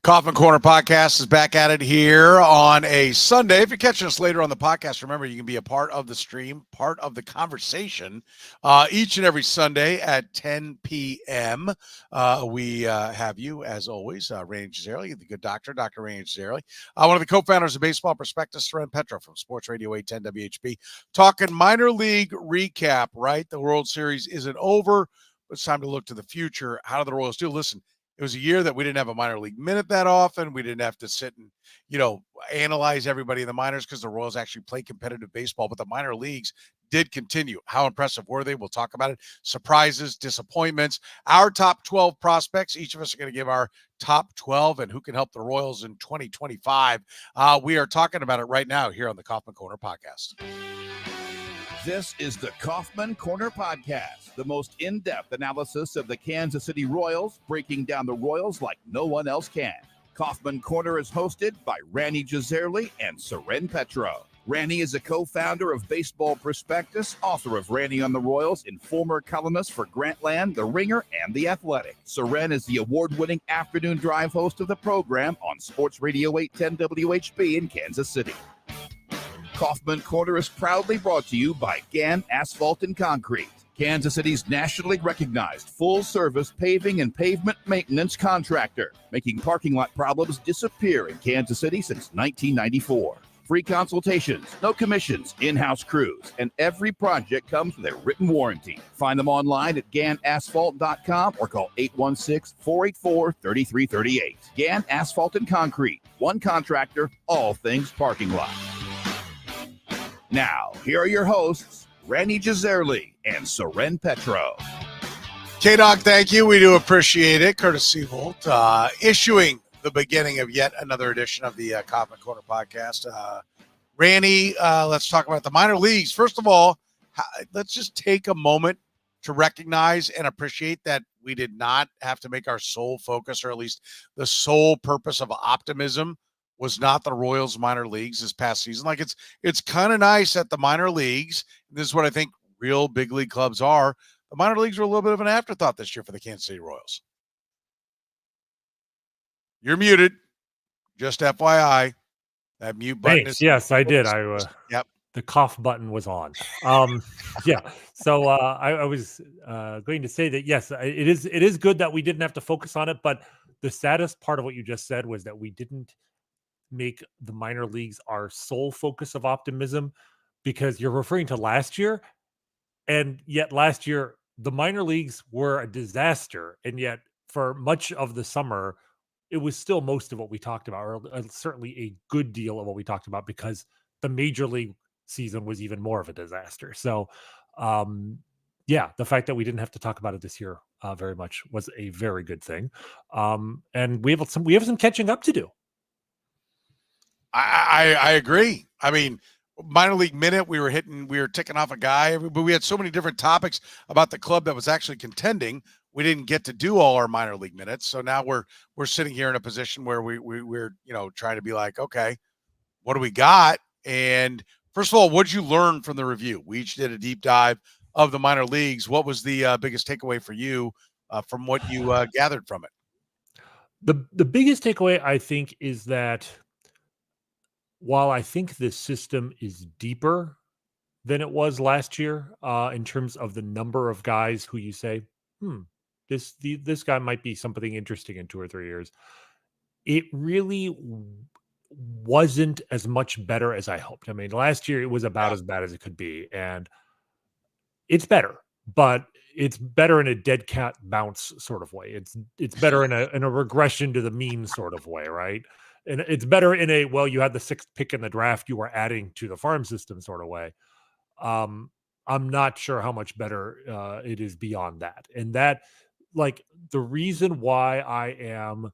Kaufman Corner Podcast is back at it here on a Sunday. If you're catching us later on the podcast, remember you can be a part of the stream, part of the conversation each and every Sunday at 10 p.m. We have you, as always, Rany Jazayerli, the good doctor, Dr. Rany Jazayerli, one of the co-founders of Baseball Prospectus, Soren Petro from Sports Radio 810 WHB, talking minor league recap, right? The World Series isn't over, but it's time to look to the future. How do the Royals do? Listen, it was a year that we didn't have a minor league minute that often. We didn't have to sit and, analyze everybody in the minors because the Royals actually play competitive baseball, but the minor leagues did continue. How impressive were they? We'll talk about it. Surprises, disappointments, our top 12 prospects. Each of us are going to give our top 12 and who can help the Royals in 2025. We are talking about it right now here on the Kaufman Corner Podcast. This is the Kaufman Corner Podcast, the most in-depth analysis of the Kansas City Royals, breaking down the Royals like no one else can. Kaufman Corner is hosted by Rany Jazayerli and Soren Petro. Rany is a co-founder of Baseball Prospectus, author of Rany on the Royals, and former columnist for Grantland, The Ringer, and The Athletic. Soren is the award-winning afternoon drive host of the program on Sports Radio 810 WHB in Kansas City. Kaufman Corner is proudly brought to you by Gann Asphalt and Concrete, Kansas City's nationally recognized full-service paving and pavement maintenance contractor, making parking lot problems disappear in Kansas City since 1994. Free consultations, no commissions, in-house crews, and every project comes with a written warranty. Find them online at GannAsphalt.com or call 816-484-3338. Gann Asphalt and Concrete, one contractor, all things parking lot. Now, here are your hosts, Rany Jazayerli and Soren Petro. K-Dog, thank you. We do appreciate it. Curtis Seabolt issuing the beginning of yet another edition of the Kaufman Corner Podcast. Rany, let's talk about the minor leagues. First of all, let's just take a moment to recognize and appreciate that we did not have to make our sole focus, or at least the sole purpose of optimism was not the Royals minor leagues this past season. Like it's kind of nice at the minor leagues. This is what I think real big league clubs are. The minor leagues were a little bit of an afterthought this year for the Kansas City Royals. You're muted. Just FYI. That mute button is. Yes, I did. Yep. The cough button was on. Yeah. So I was going to say that, yes, it is good that we didn't have to focus on it. But the saddest part of what you just said was that we didn't make the minor leagues our sole focus of optimism, because you're referring to last year, and yet last year the minor leagues were a disaster, and yet for much of the summer it was still most of what we talked about, or certainly a good deal of what we talked about, because the major league season was even more of a disaster. So the fact that we didn't have to talk about it this year very much was a very good thing, and we have some catching up to do. I agree. I mean, minor league minute, we were ticking off a guy, but we had so many different topics about the club that was actually contending. We didn't get to do all our minor league minutes. So now we're sitting here in a position where we're trying to be like, okay, what do we got? And first of all, what did you learn from the review? We each did a deep dive of the minor leagues. What was the biggest takeaway for you from what you gathered from it? The biggest takeaway, I think, is that while I think the system is deeper than it was last year in terms of the number of guys who you say, this guy might be something interesting in 2 or 3 years, it really wasn't as much better as I hoped. I mean, last year it was about as bad as it could be, and it's better, but it's better in a dead cat bounce sort of way. It's better in a regression to the mean sort of way, right? And it's better in a, well, you had the 6th pick in the draft, you were adding to the farm system sort of way. I'm not sure how much better it is beyond that. And that, like, the reason why I am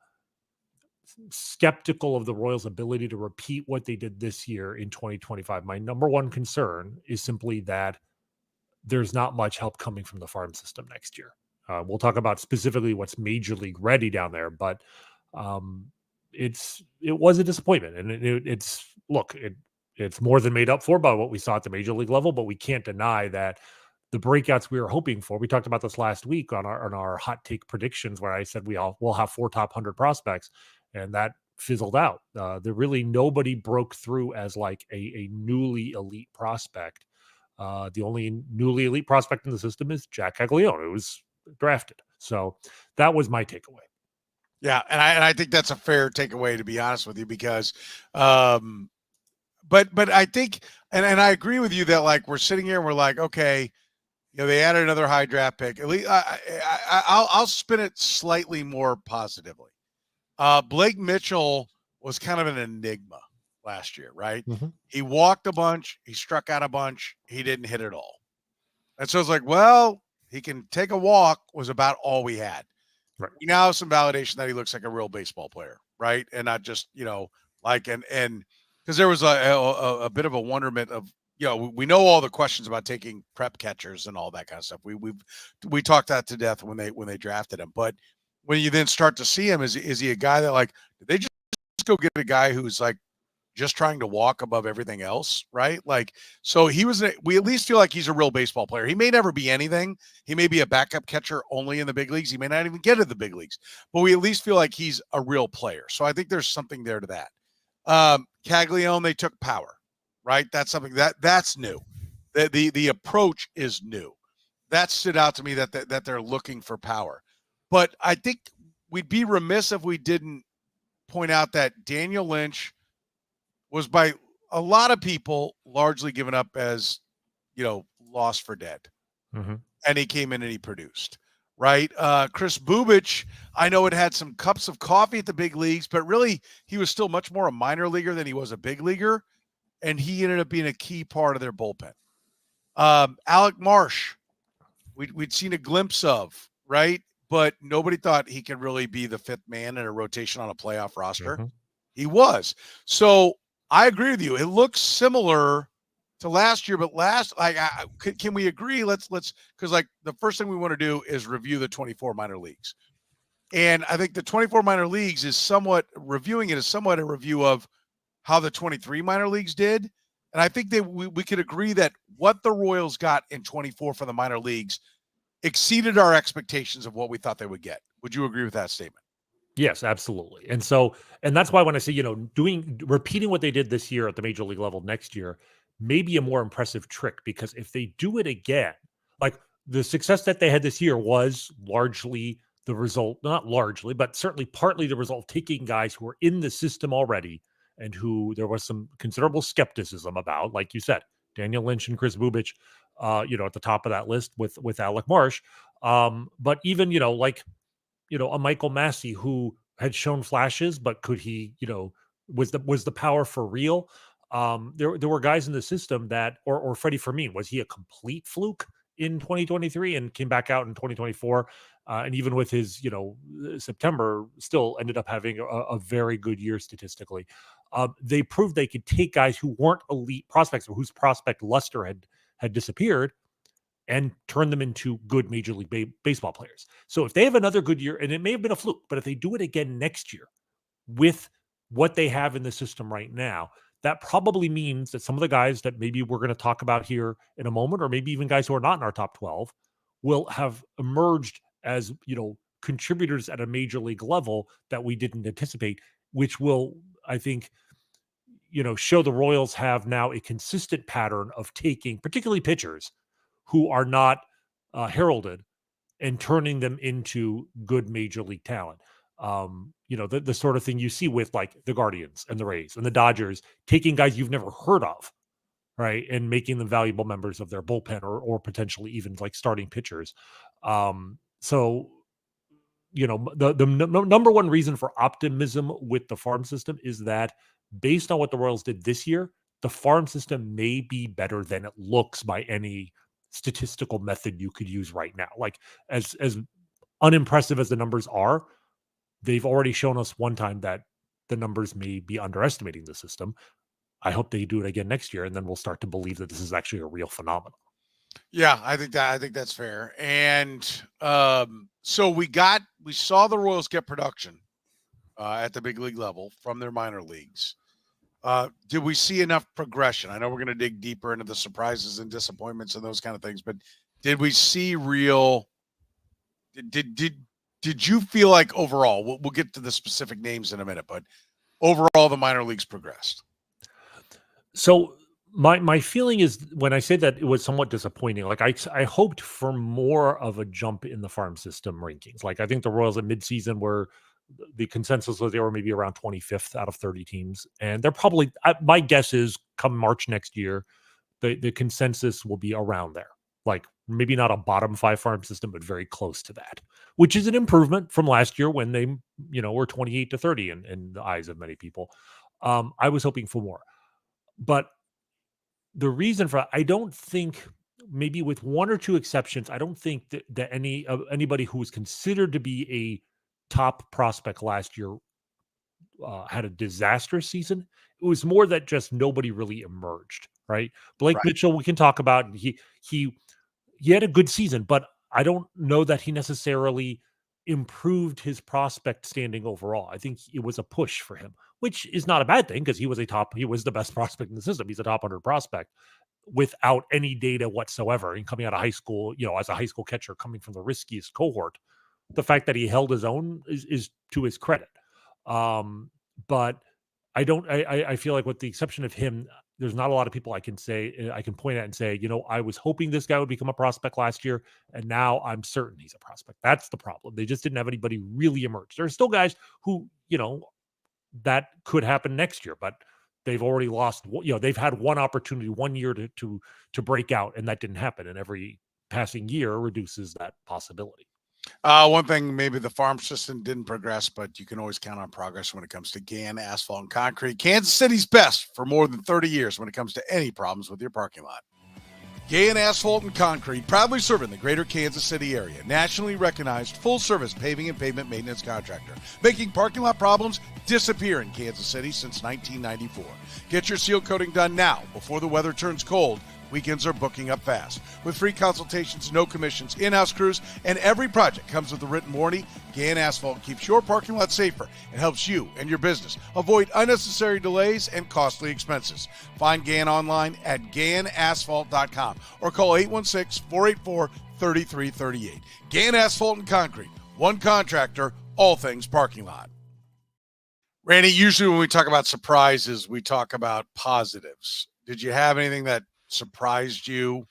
skeptical of the Royals' ability to repeat what they did this year in 2025, my number one concern is simply that there's not much help coming from the farm system next year. We'll talk about specifically what's major league ready down there, but it was a disappointment, and it's more than made up for by what we saw at the major league level, but we can't deny that the breakouts we were hoping for, we talked about this last week on our hot take predictions, where I said we'll have 4 top 100 prospects, and that fizzled out. There really nobody broke through as like a newly elite prospect. The only newly elite prospect in the system is Jack Caglione, who was drafted. So that was my takeaway. Yeah, and I think that's a fair takeaway, to be honest with you, because but I think and I agree with you that like we're sitting here and we're like, okay, they added another high draft pick. At least I'll spin it slightly more positively. Blake Mitchell was kind of an enigma last year, right? Mm-hmm. He walked a bunch, he struck out a bunch, he didn't hit it all. And so it's like, well, he can take a walk was about all we had. Right. We now have some validation that he looks like a real baseball player, right? And not just, like and because there was a bit of a wonderment of, we know all the questions about taking prep catchers and all that kind of stuff. We talked that to death when they drafted him. But when you then start to see him, is he a guy that like, did they just go get a guy who's like just trying to walk above everything else, right? Like, so we at least feel like he's a real baseball player. He may never be anything. He may be a backup catcher only in the big leagues. He may not even get to the big leagues, but we at least feel like he's a real player. So I think there's something there to that. Caglione, they took power, right? That's something that's new. The approach is new. That stood out to me that they're looking for power. But I think we'd be remiss if we didn't point out that Daniel Lynch was by a lot of people largely given up as, lost for dead. Mm-hmm. And he came in and he produced, right? Chris Bubich, I know it had some cups of coffee at the big leagues, but really he was still much more a minor leaguer than he was a big leaguer. And he ended up being a key part of their bullpen. Alec Marsh, we'd seen a glimpse of, right? But nobody thought he could really be the fifth man in a rotation on a playoff roster. Mm-hmm. He was. So I agree with you. It looks similar to last year, but can we agree? Let's because like the first thing we want to do is review the 24 minor leagues, and I think the 24 minor leagues is somewhat a review of how the 23 minor leagues did, and I think that we could agree that what the Royals got in 24 for the minor leagues exceeded our expectations of what we thought they would get. Would you agree with that statement? Yes, absolutely. And that's why when I say, repeating what they did this year at the major league level next year may be a more impressive trick, because if they do it again, like the success that they had this year was largely the result, not largely, but certainly partly the result of taking guys who were in the system already and who there was some considerable skepticism about, like you said, Daniel Lynch and Chris Bubich, at the top of that list with Alec Marsh. But even, a Michael Massey who had shown flashes, but could he, was the power for real? There were guys in the system that, or Freddie Fermin, was he a complete fluke in 2023 and came back out in 2024? And even with his, September, still ended up having a very good year statistically. They proved they could take guys who weren't elite prospects or whose prospect luster had disappeared and turn them into good Major League Baseball players. So if they have another good year, and it may have been a fluke, but if they do it again next year with what they have in the system right now, that probably means that some of the guys that maybe we're going to talk about here in a moment, or maybe even guys who are not in our top 12, will have emerged as, contributors at a major league level that we didn't anticipate, which will, I think, show the Royals have now a consistent pattern of taking, particularly pitchers, who are not heralded, and turning them into good major league talent. The sort of thing you see with like the Guardians and the Rays and the Dodgers, taking guys you've never heard of, right, and making them valuable members of their bullpen or potentially even like starting pitchers. So the number one reason for optimism with the farm system is that based on what the Royals did this year, the farm system may be better than it looks by any statistical method you could use right now. Like as unimpressive as the numbers are, they've already shown us one time that the numbers may be underestimating the system. I hope they do it again next year, and then we'll start to believe that this is actually a real phenomenon. Yeah, I think that's fair. And so we saw the Royals get production at the big league level from their minor leagues. Did we see enough progression? I know we're going to dig deeper into the surprises and disappointments and those kind of things, but did we see real? Did Did you feel like overall, we'll get to the specific names in a minute, but overall the minor leagues progressed? So my feeling is when I say that it was somewhat disappointing, like I hoped for more of a jump in the farm system rankings. Like I think the Royals at midseason were the consensus was they were maybe around 25th out of 30 teams, and they're probably my guess is come March next year, the consensus will be around there. Like maybe not a bottom 5 farm system, but very close to that, which is an improvement from last year when they were 28 to 30 in the eyes of many people. I was hoping for more, but the reason for I don't think maybe with one or two exceptions, I don't think that anybody who was considered to be a top prospect last year had a disastrous season. It was more that just nobody really emerged, right? Blake Right. Mitchell, we can talk about. He had a good season, but I don't know that he necessarily improved his prospect standing overall. I think it was a push for him, which is not a bad thing because he was the best prospect in the system. He's a top 100 prospect without any data whatsoever. And coming out of high school, as a high school catcher coming from the riskiest cohort, the fact that he held his own is to his credit. But I feel like with the exception of him, there's not a lot of people I can point at and say, I was hoping this guy would become a prospect last year, and now I'm certain he's a prospect. That's the problem. They just didn't have anybody really emerge. There are still guys who, that could happen next year, but they've already lost. They've had one opportunity 1 year to break out, and that didn't happen. And every passing year reduces that possibility. One thing, maybe the farm system didn't progress, but you can always count on progress when it comes to GAN, asphalt, and concrete. Kansas City's best for more than 30 years when it comes to any problems with your parking lot. GAN Asphalt and Concrete, proudly serving the greater Kansas City area. Nationally recognized full-service paving and pavement maintenance contractor, making parking lot problems disappear in Kansas City since 1994. Get your seal coating done now before the weather turns cold. Weekends are booking up fast. With free consultations, no commissions, in-house crews, and every project comes with a written warranty, GAN Asphalt keeps your parking lot safer and helps you and your business avoid unnecessary delays and costly expenses. Find GAN online at ganasphalt.com or call 816-484-3338. GAN Asphalt and Concrete, one contractor, all things parking lot. Rany, usually when we talk about surprises, we talk about positives. Did you have anything that surprised you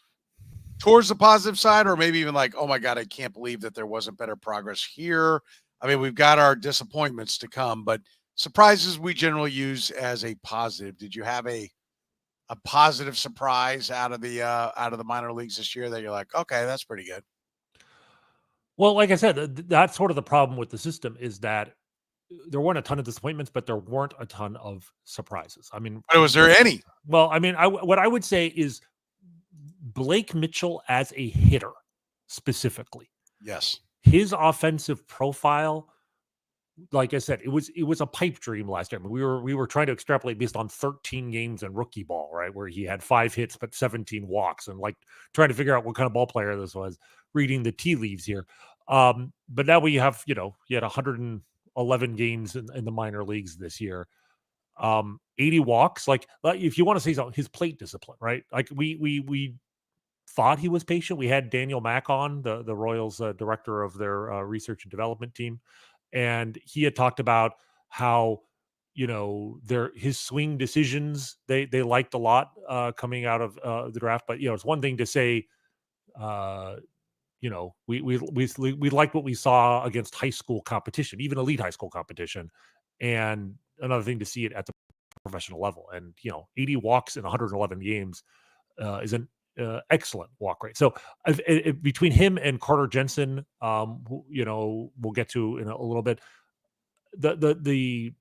towards the positive side, or maybe even like, oh my God, I can't believe that there wasn't better progress here? I mean, we've got our disappointments to come, but surprises we generally use as a positive. Did you have a positive surprise out of the minor leagues this year that you're like, okay, that's pretty good? Well, like I said, that's sort of the problem with the system is that there weren't a ton of disappointments, but there weren't a ton of surprises. I mean, But was there any? well, I mean, what I would say is Blake Mitchell as a hitter specifically, Yes. his offensive profile, like I said, it was a pipe dream last year. I mean, we were trying to extrapolate based on 13 games in rookie ball, right, where he had 5 hits but 17 walks, and like trying to figure out what kind of ball player this was. Reading the tea leaves here, but now we have he had 111 games in the minor leagues this year. 80 walks. Like if you want to say something, his plate discipline, right? Like we thought he was patient. We had Daniel Mack on, the Royals director of their research and development team, and he had talked about how his swing decisions they liked a lot coming out of the draft. But it's one thing to say we liked what we saw against high school competition, even elite high school competition, and another thing to see it at the professional level. And 80 walks in 111 games is an excellent walk rate. So between him and Carter Jensen, who, we'll get to in a little bit, the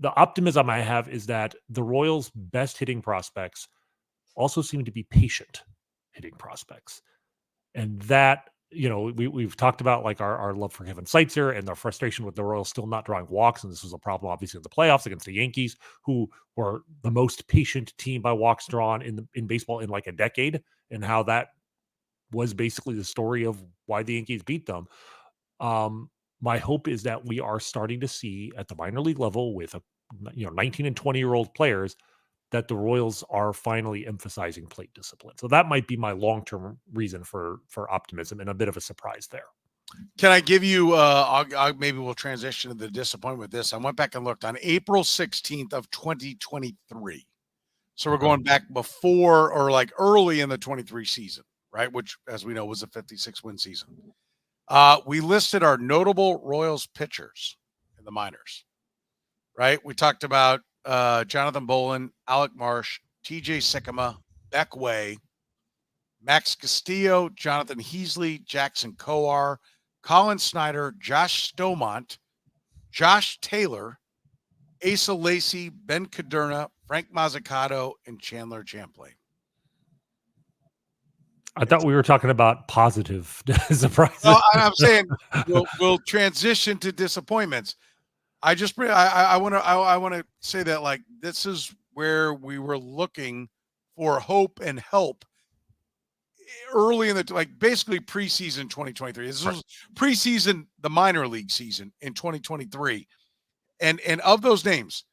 optimism I have is that the Royals' best hitting prospects also seem to be patient hitting prospects. And that, we've talked about like our love for Kevin Seitzer and their frustration with the Royals still not drawing walks. And this was a problem, obviously, in the playoffs against the Yankees, who were the most patient team by walks drawn in baseball in like a decade, and how that was basically the story of why the Yankees beat them. My hope is that we are starting to see at the minor league level with 19 and 20-year-old players that the Royals are finally emphasizing plate discipline. So that might be my long-term reason for optimism and a bit of a surprise there. Can I give you, maybe we'll transition to the disappointment with this. I went back and looked on April 16th of 2023. So we're going back before or like early in the 23 season, right? Which, as we know, was a 56 win season. We listed our notable Royals pitchers in the minors, right? We talked about Jonathan Bolin, Alec Marsh, TJ Sikkema, Beck Way, Max Castillo, Jonathan Heasley, Jackson Coar, Colin Snyder, Josh Stomont, Josh Taylor, Asa Lacey, Ben Caderna, Frank Mazzucato, and Chandler Champlain. I thought we were talking about positive surprises. No, I'm saying we'll transition to disappointments. I want to say that like this is where we were looking for hope and help early in the basically preseason 2023. This was preseason, the minor league season in 2023, and of those names,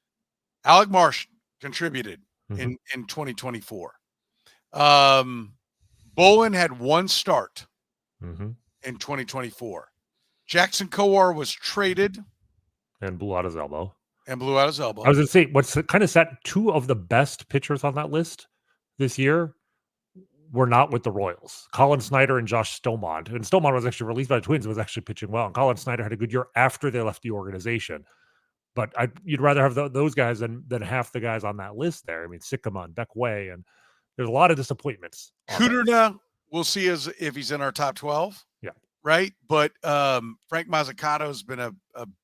Alec Marsh contributed in 2024. Bolin had one start in 2024. Jackson Coar was traded and blew out his elbow. I was going to say, what's kind of sad, two of the best pitchers on that list this year were not with the Royals. Colin Snyder and Josh Stomont. And Stomont was actually released by the Twins and was actually pitching well. And Colin Snyder had a good year after they left the organization. But you'd rather have those guys than half the guys on that list there. I mean, Sikkema and Beck Way, and there's a lot of disappointments. Caderna, we'll see if he's in our top 12. Yeah. Right. But Frank Mazzucato has been a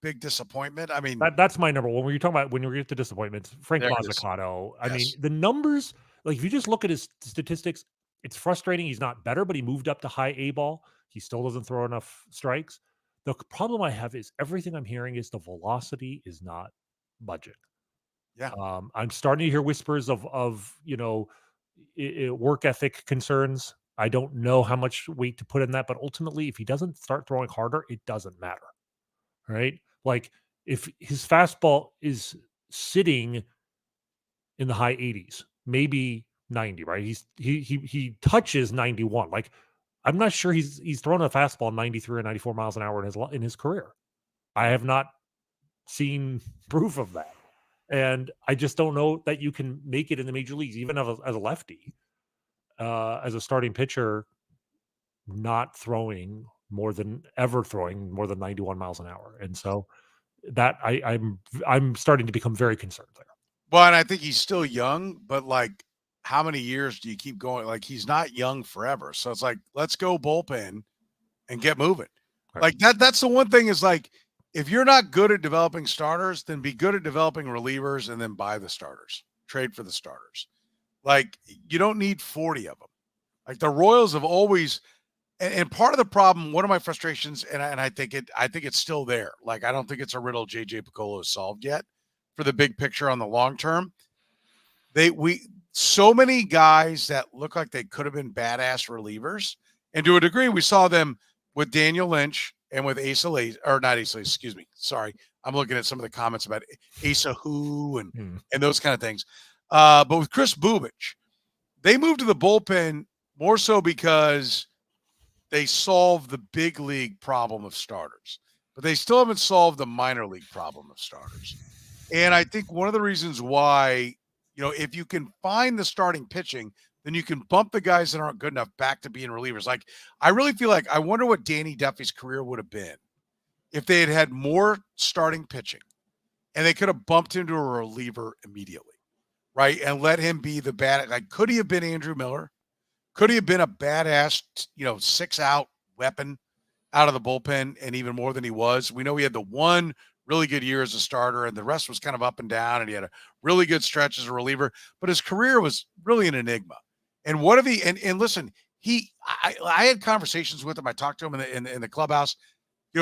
big disappointment. I mean, that's my number one. When you get to disappointments, Frank Mazzucato. I mean, the numbers, like if you just look at his statistics, it's frustrating. He's not better, but he moved up to high A ball. He still doesn't throw enough strikes. The problem I have is everything I'm hearing is the velocity is not budget. Yeah. I'm starting to hear whispers of work ethic concerns. I don't know how much weight to put in that, but ultimately, if he doesn't start throwing harder, it doesn't matter, right? Like if his fastball is sitting in the high 80s, maybe 90, right? He touches 91. Like I'm not sure he's thrown a fastball 93 or 94 miles an hour in his career. I have not seen proof of that, and I just don't know that you can make it in the major leagues, even as a lefty. As a starting pitcher, not throwing more than 91 miles an hour. And so that I'm starting to become very concerned there. Well, and I think he's still young, but like how many years do you keep going? Like he's not young forever. So it's like, let's go bullpen and get moving. Right. Like that's the one thing is like, if you're not good at developing starters, then be good at developing relievers and then buy the starters, trade for the starters. Like you don't need 40 of them. Like the Royals have always, and part of the problem, one of my frustrations, and I think it's still there. Like I don't think it's a riddle JJ Piccolo has solved yet for the big picture on the long term. So many guys that look like they could have been badass relievers, and to a degree, we saw them with Daniel Lynch and with Asa Lacey, or not Asa Lacey, excuse me. Sorry, I'm looking at some of the comments about Asa Who and those kind of things. But with Chris Bubich, they moved to the bullpen more so because they solved the big league problem of starters, but they still haven't solved the minor league problem of starters. And I think one of the reasons why, if you can find the starting pitching, then you can bump the guys that aren't good enough back to being relievers. Like, I really feel like I wonder what Danny Duffy's career would have been if they had had more starting pitching and they could have bumped him to a reliever immediately. Right. And let him be the bad. Like, could he have been Andrew Miller? Could he have been a badass, 6-out weapon out of the bullpen and even more than he was? We know he had the one really good year as a starter and the rest was kind of up and down, and he had a really good stretch as a reliever, but his career was really an enigma. And what if he, and listen, I had conversations with him. I talked to him in the clubhouse.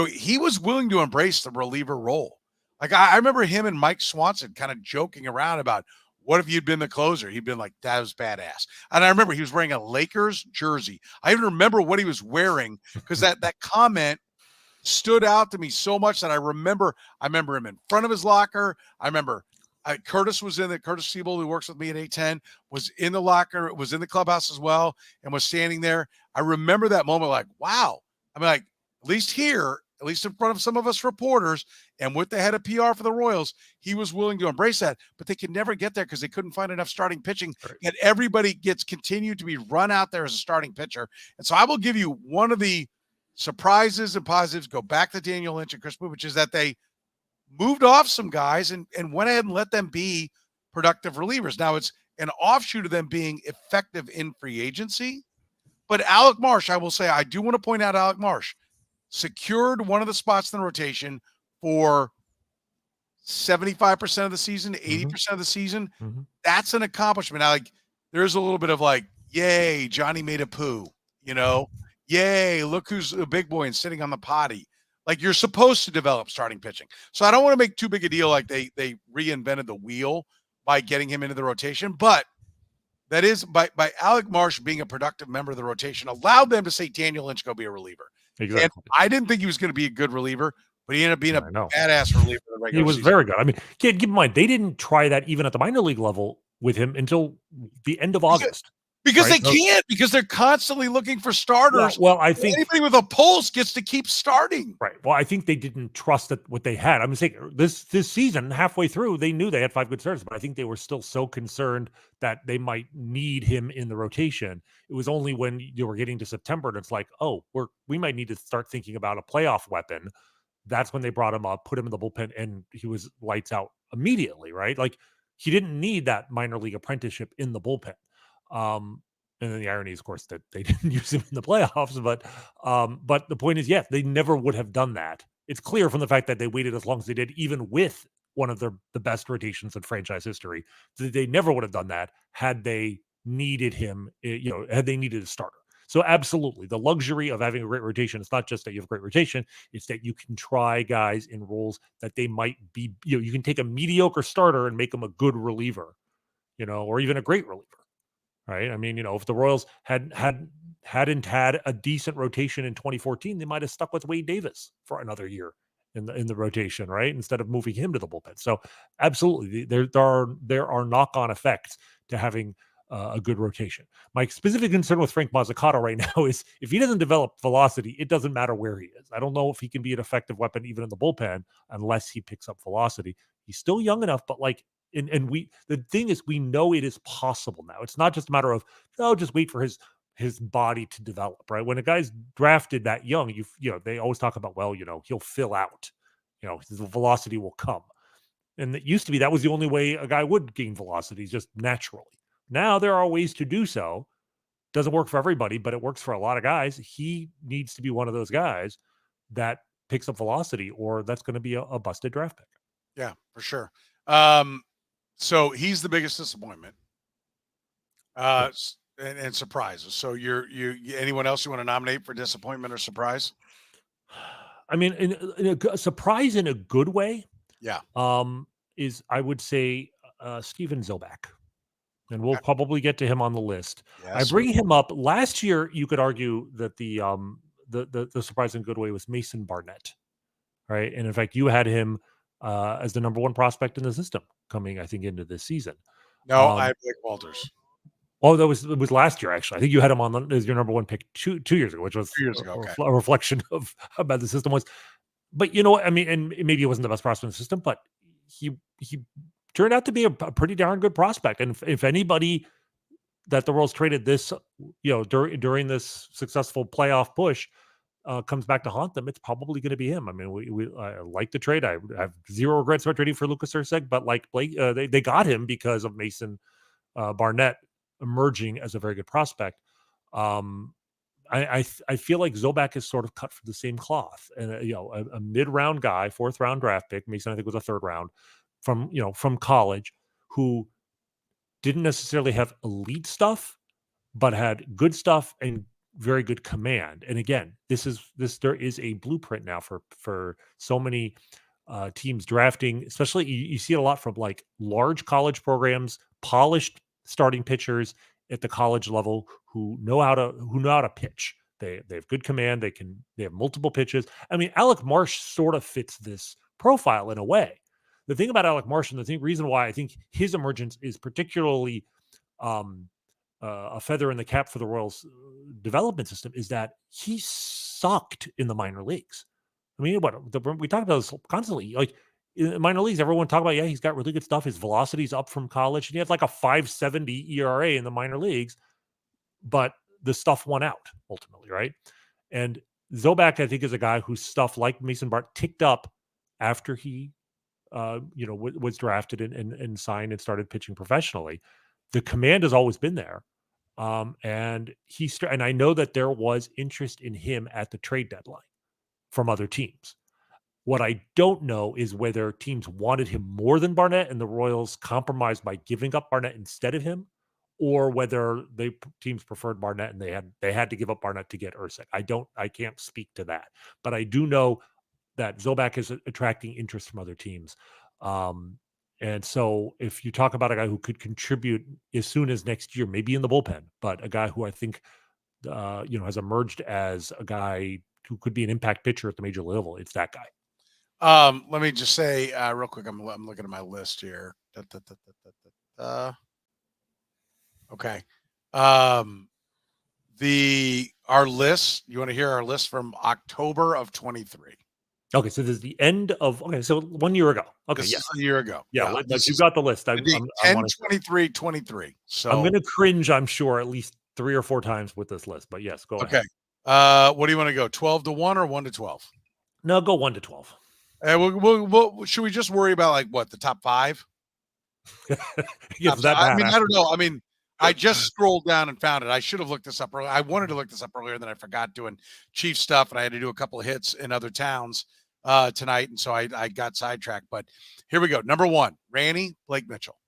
He was willing to embrace the reliever role. Like I remember him and Mike Swanson kind of joking around about, what if you'd been the closer? He'd been like, that was badass. And I remember he was wearing a Lakers jersey. I even remember what he was wearing because that comment stood out to me so much that I remember him in front of his locker. I remember Curtis was in there. Curtis Siebold, who works with me at 810, was in the locker, was in the clubhouse as well, and was standing there. I remember that moment like, wow. I mean, like, at least here, at least in front of some of us reporters and with the head of PR for the Royals, he was willing to embrace that, but they could never get there because they couldn't find enough starting pitching. Right. And everybody gets continued to be run out there as a starting pitcher. And so I will give you one of the surprises and positives, go back to Daniel Lynch and Chris Booth, which is that they moved off some guys and went ahead and let them be productive relievers. Now it's an offshoot of them being effective in free agency. But Alec Marsh, I will say, I do want to point out Alec Marsh secured one of the spots in the rotation for 75% of the season, 80% of the season. Mm-hmm. That's an accomplishment. Now, like, there's a little bit of like, yay, Johnny made a poo, you know, yay, look who's a big boy and sitting on the potty. Like, you're supposed to develop starting pitching. So I don't want to make too big a deal like they reinvented the wheel by getting him into the rotation, but that is by Alec Marsh being a productive member of the rotation allowed them to say Daniel Lynch go be a reliever. Exactly. And I didn't think he was going to be a good reliever, but he ended up being a badass reliever. In the regular he was season. very good. I mean, keep in mind, they didn't try that even at the minor league level with him until the end of August. Because right? they can't, because they're constantly looking for starters. Well, I think anybody with a pulse gets to keep starting. Right. Well, I think they didn't trust that what they had. I'm saying this season, halfway through, they knew they had 5 good starters, but I think they were still so concerned that they might need him in the rotation. It was only when you were getting to September and it's like, oh, we might need to start thinking about a playoff weapon. That's when they brought him up, put him in the bullpen, and he was lights out immediately. Right. Like, he didn't need that minor league apprenticeship in the bullpen. And then the irony is, of course, that they didn't use him in the playoffs. But the point is, yes, they never would have done that. It's clear from the fact that they waited as long as they did, even with one of the best rotations in franchise history, that they never would have done that had they needed him, had they needed a starter. So absolutely, the luxury of having a great rotation, it's not just that you have a great rotation, it's that you can try guys in roles that they might be, you can take a mediocre starter and make them a good reliever, or even a great reliever. Right. I mean, if the Royals hadn't had a decent rotation in 2014, they might have stuck with Wade Davis for another year in the rotation, right? Instead of moving him to the bullpen. So absolutely, there are knock-on effects to having a good rotation. My specific concern with Frank Mazzucato right now is if he doesn't develop velocity, it doesn't matter where he is. I don't know if he can be an effective weapon even in the bullpen unless he picks up velocity. He's still young enough, but and the thing is, we know it is possible now. It's not just a matter of, just wait for his body to develop, right? When a guy's drafted that young, they always talk about, he'll fill out, the velocity will come. And it used to be that was the only way a guy would gain velocity, just naturally. Now there are ways to do so. Doesn't work for everybody, but it works for a lot of guys. He needs to be one of those guys that picks up velocity, or that's going to be a busted draft pick. Yeah, for sure. So he's the biggest disappointment, and surprises. So you anyone else you want to nominate for disappointment or surprise? I mean, in a surprise in a good way. Yeah. Is I would say Steven Zobak, and we'll probably get to him on the list. Yes. I bring him up last year. You could argue that the surprise in a good way was Mason Barnett, right? And in fact, you had him as the number 1 prospect in the system coming, I think, into this season. No, I have Blake Walters. Oh, it was last year, actually. I think you had him as your number 1 pick two years ago, which was 2 years ago. A reflection of how bad the system was. But you know what? I mean, and maybe it wasn't the best prospect in the system, but he turned out to be a pretty darn good prospect. And if anybody that the Royals traded this, during this successful playoff push, comes back to haunt them, it's probably going to be him. I mean, I like the trade. I have zero regrets about trading for Lucas Erceg, but like Blake, they got him because of Mason Barnett emerging as a very good prospect. I feel like Zobak is sort of cut from the same cloth, and a mid-round guy, 4th round draft pick. Mason, I think, was a 3rd round from college, who didn't necessarily have elite stuff, but had good stuff and very good command. And again, there is a blueprint now for so many teams drafting, especially you see it a lot from like large college programs, polished starting pitchers at the college level who know how to pitch. They have good command. They have multiple pitches. I mean, Alec Marsh sort of fits this profile in a way. The thing about Alec Marsh, and the reason why I think his emergence is particularly a feather in the cap for the Royals development system, is that he's sucked in the minor leagues. I mean, we talk about this constantly. Like in the minor leagues, everyone talk about, yeah, he's got really good stuff. His velocity's up from college, and he had like a 5.70 ERA in the minor leagues, but the stuff won out ultimately, right? And Zobak, I think, is a guy whose stuff, like Mason Bart, ticked up after he, was drafted and signed and started pitching professionally. The command has always been there, and and I know that there was interest in him at the trade deadline from other teams. What I don't know is whether teams wanted him more than Barnett and the Royals compromised by giving up Barnett instead of him, or whether teams preferred Barnett and they had to give up Barnett to get Ursic. I can't speak to that, but I do know that Zobak is attracting interest from other teams. And so if you talk about a guy who could contribute as soon as next year, maybe in the bullpen, but a guy who I think has emerged as a guy who could be an impact pitcher at the major level, it's that guy. Let me just say real quick, I'm looking at my list here. Okay. Our list, you want to hear our list from October of 23? Okay, so this is the end of, so 1 year ago. Okay, this yes. Is a year ago. Yeah, you've got the list. 23. So I'm going to cringe, I'm sure, at least 3 or 4 times with this list, but yes, go ahead. Okay. What do you want to go, 12 to 1 or 1 to 12? No, go 1 to 12. Should we just worry about like what, the top 5? Yes, I don't know. I mean, I just scrolled down and found it. I should have looked this up earlier. I wanted to look this up earlier, and then I forgot doing Chief stuff, and I had to do a couple of hits in other towns tonight, and so I got sidetracked. But here we go. Number 1, Rany, Blake Mitchell.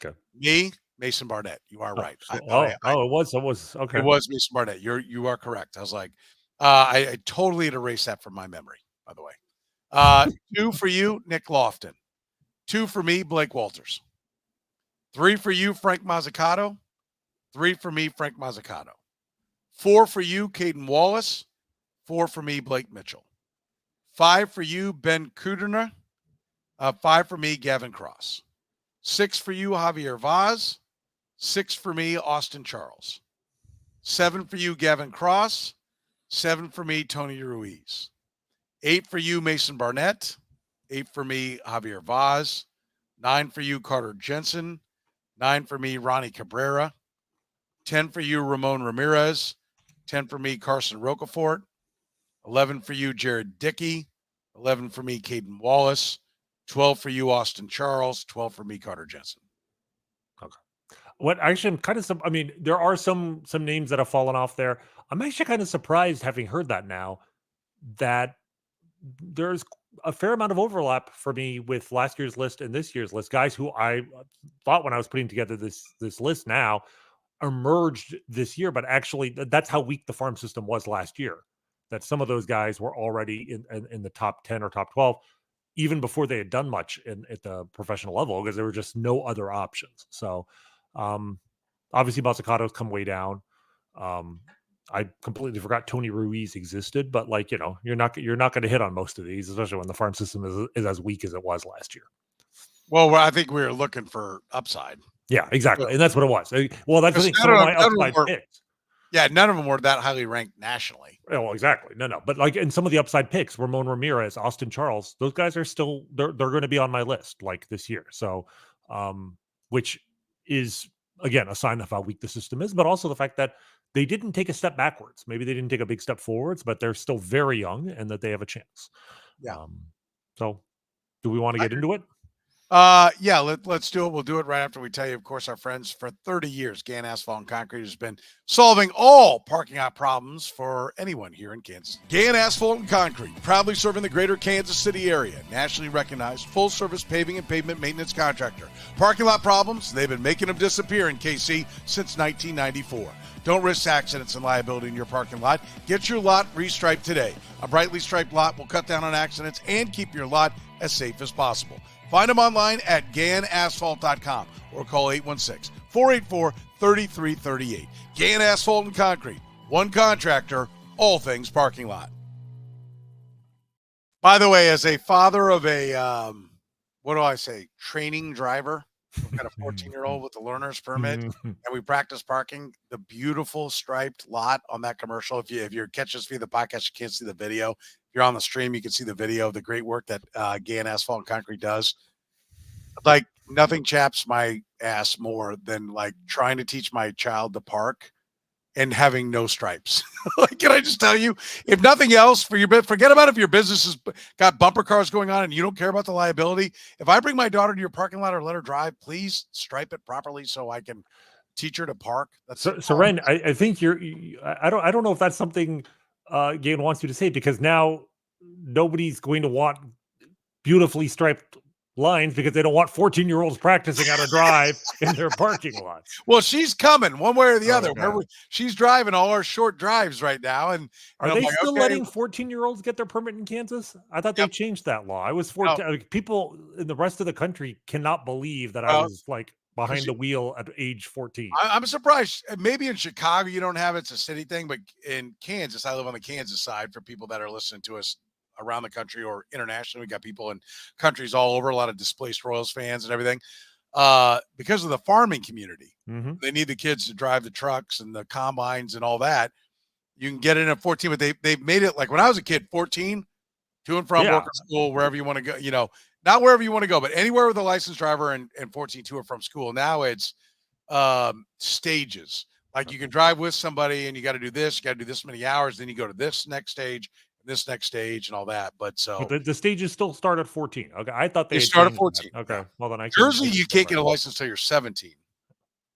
Okay. Me, Mason Barnett. You are right. It was okay. It was Mason Barnett. You are correct. I was like, I totally had erased that from my memory, by the way. 2 for you, Nick Lofton. 2 for me, Blake Walters. 3 for you, Frank Mazzucato. 3 for me, Frank Mazzucato. 4 for you, Caden Wallace. 4 for me, Blake Mitchell. 5 for you, Ben Kudrna. 5 for me, Gavin Cross. 6 for you, Javier Vaz. 6 for me, Austin Charles. 7 for you, Gavin Cross. 7 for me, Tony Ruiz. 8 for you, Mason Barnett. 8 for me, Javier Vaz. 9 for you, Carter Jensen. 9 for me, Rany Cabrera. 10 for you, Ramon Ramirez. 10 for me, Carson Rocafort. 11 for you, Jared Dickey. 11 for me, Caden Wallace. 12 for you, Austin Charles. 12 for me, Carter Jensen. Okay. What actually, I'm kind of, there are some names that have fallen off there. I'm actually kind of surprised, having heard that now, that there's a fair amount of overlap for me with last year's list and this year's list. Guys who I thought when I was putting together this list now emerged this year, but actually that's how weak the farm system was last year. That some of those guys were already in the top 10 or top 12, even before they had done much at the professional level, because there were just no other options. So obviously Mazzucato's come way down. I completely forgot Tony Ruiz existed, but you're not going to hit on most of these, especially when the farm system is as weak as it was last year. Well, I think we were looking for upside. Yeah, exactly, and that's what it was. Well, that's the thing. Some of my upside picks. Yeah, none of them were that highly ranked nationally. Well, exactly. No, but in some of the upside picks, Ramon Ramirez, Austin Charles, those guys are still they're going to be on my list this year. So, which is again a sign of how weak the system is, but also the fact that they didn't take a step backwards. Maybe they didn't take a big step forwards, but they're still very young and that they have a chance. Yeah. So do we want to get into it? Yeah, let's do it. We'll do it right after we tell you, of course, our friends for 30 years, Gann Asphalt and Concrete has been solving all parking lot problems for anyone here in Kansas. Gann Asphalt and Concrete, proudly serving the greater Kansas City area, nationally recognized full-service paving and pavement maintenance contractor. Parking lot problems, they've been making them disappear in KC since 1994. Don't risk accidents and liability in your parking lot. Get your lot restriped today. A brightly striped lot will cut down on accidents and keep your lot as safe as possible. Find them online at GannAsphalt.com or call 816-484-3338. Gann Asphalt and Concrete. One contractor, all things parking lot. By the way, as a father of a, training driver We've got a 14-year-old with a learner's permit, and we practice parking. The beautiful striped lot on that commercial. If you're catching us via the podcast, you can't see the video. If you're on the stream, you can see the video of the great work that GAN Asphalt and Concrete does. Like nothing chaps my ass more than like trying to teach my child to park and having no stripes. Like, can I just tell you, if nothing else, forget about if your business has got bumper cars going on and you don't care about the liability. If I bring my daughter to your parking lot or let her drive, please stripe it properly so I can teach her to park. That's So Ren, I think I don't know if that's something Gain wants you to say, because now nobody's going to want beautifully striped lines because they don't want 14-year-olds practicing how to drive in their parking lots. Well, she's coming one way or the other. Okay. She's driving all our short drives right now. And Are I'm they like, still okay. letting 14-year-olds get their permit in Kansas? I thought they changed that law. I was 14. Like, people in the rest of the country cannot believe that I was like behind the wheel at age 14. I'm surprised. Maybe in Chicago you don't have it. It's a city thing, but in Kansas, I live on the Kansas side. For people that are listening to us around the country or internationally, we got people in countries all over, a lot of displaced Royals fans and everything. Because of the farming community, they need the kids to drive the trucks and the combines and all that. You can get in at 14, but they've made it like when I was a kid, 14, to and from work or school, wherever you want to go, not wherever you want to go, but anywhere with a licensed driver, and 14 to or from school. Now it's stages. Like you can drive with somebody and you got to do this, you got to do this many hours. Then you go to this next stage, and all that. But the stages still start at 14. Okay. I thought they start at 14. That. Okay. Well, then Jersey, you can't get a license till you're 17.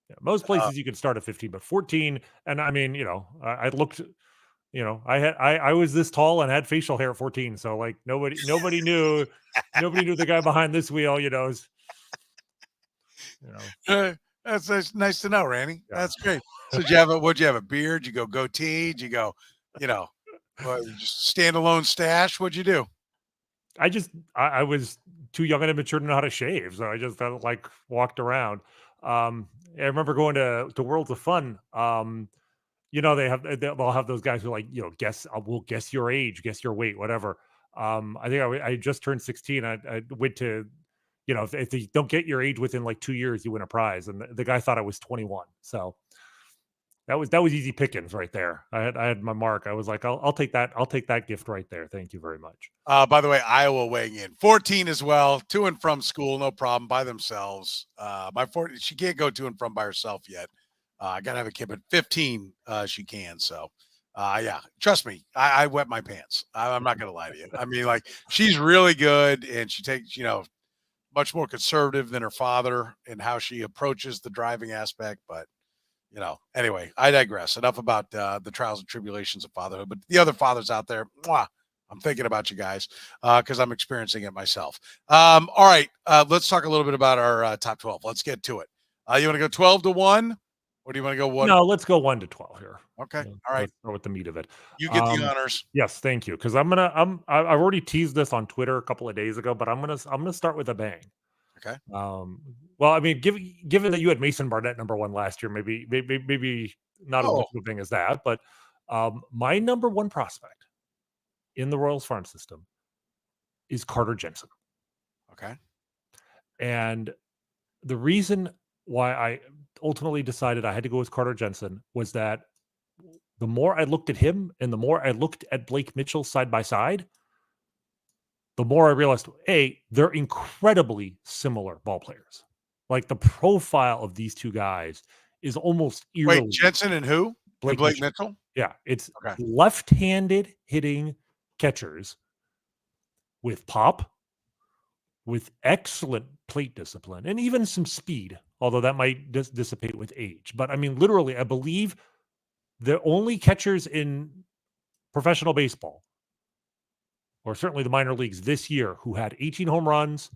Yeah, most places you can start at 15, but 14. And I mean, I looked, I was this tall and had facial hair at 14. So like nobody knew, nobody knew the guy behind this wheel, That's nice to know, Rany. Yeah. That's great. So would you have a beard? You go goatee? Did you go, just standalone stash? What'd you do? I was too young and immature to know how to shave. So I just like walked around. I remember going to Worlds of Fun. They'll have those guys who like, we'll guess your age, guess your weight, whatever. I think I just turned 16. I went to, if you don't get your age within like 2 years, you win a prize. And the guy thought I was 21. So that was easy pickings right there. I had my mark. I was like, I'll take that. I'll take that gift right there. Thank you very much. By the way, Iowa weighing in 14 as well, to and from school, no problem, by themselves. She can't go to and from by herself yet. I gotta have a kid, but 15 she can. So yeah, trust me, I wet my pants. I'm not gonna lie to you. I mean, like, she's really good, and she takes, much more conservative than her father in how she approaches the driving aspect. But anyway, I digress. Enough about the trials and tribulations of fatherhood. But the other fathers out there, I'm thinking about you guys because I'm experiencing it myself. All right, let's talk a little bit about our top 12. Let's get to it. You want to go 12 to 1? Or do you want to go 1? No, let's go 1 to 12 here. Okay. All right. Let's start with the meat of it. You get the honors. Yes, thank you. Because I've already teased this on Twitter a couple of days ago, but I'm gonna start with a bang. Okay. Well, I mean, given that you had Mason Barnett number 1 last year, maybe not as much of a thing as that, but my number 1 prospect in the Royals farm system is Carter Jensen. Okay. And the reason why I ultimately decided I had to go with Carter Jensen was that the more I looked at him and the more I looked at Blake Mitchell side by side, the more I realized, they're incredibly similar ball players. Like the profile of these two guys is almost eerily. Wait, Jensen and who? Blake Mitchell? Yeah, it's left-handed hitting catchers with pop, with excellent plate discipline, and even some speed, although that might dissipate with age. But I mean, literally, I believe the only catchers in professional baseball, or certainly the minor leagues this year, who had 18 home runs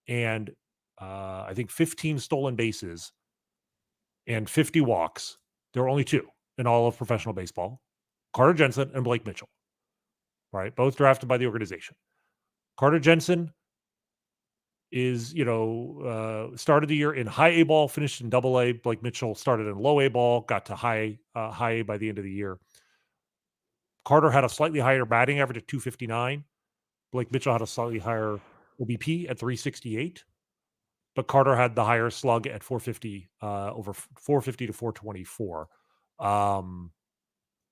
and I think 15 stolen bases and 50 walks. There were only 2 in all of professional baseball: Carter Jensen and Blake Mitchell. Right, both drafted by the organization. Carter Jensen is, started the year in high A ball, finished in double A. Blake Mitchell started in low A ball, got to high A by the end of the year. Carter had a slightly higher batting average at 259. Blake Mitchell had a slightly higher OBP at 368. but Carter had the higher slug at 450, over 450 to 424.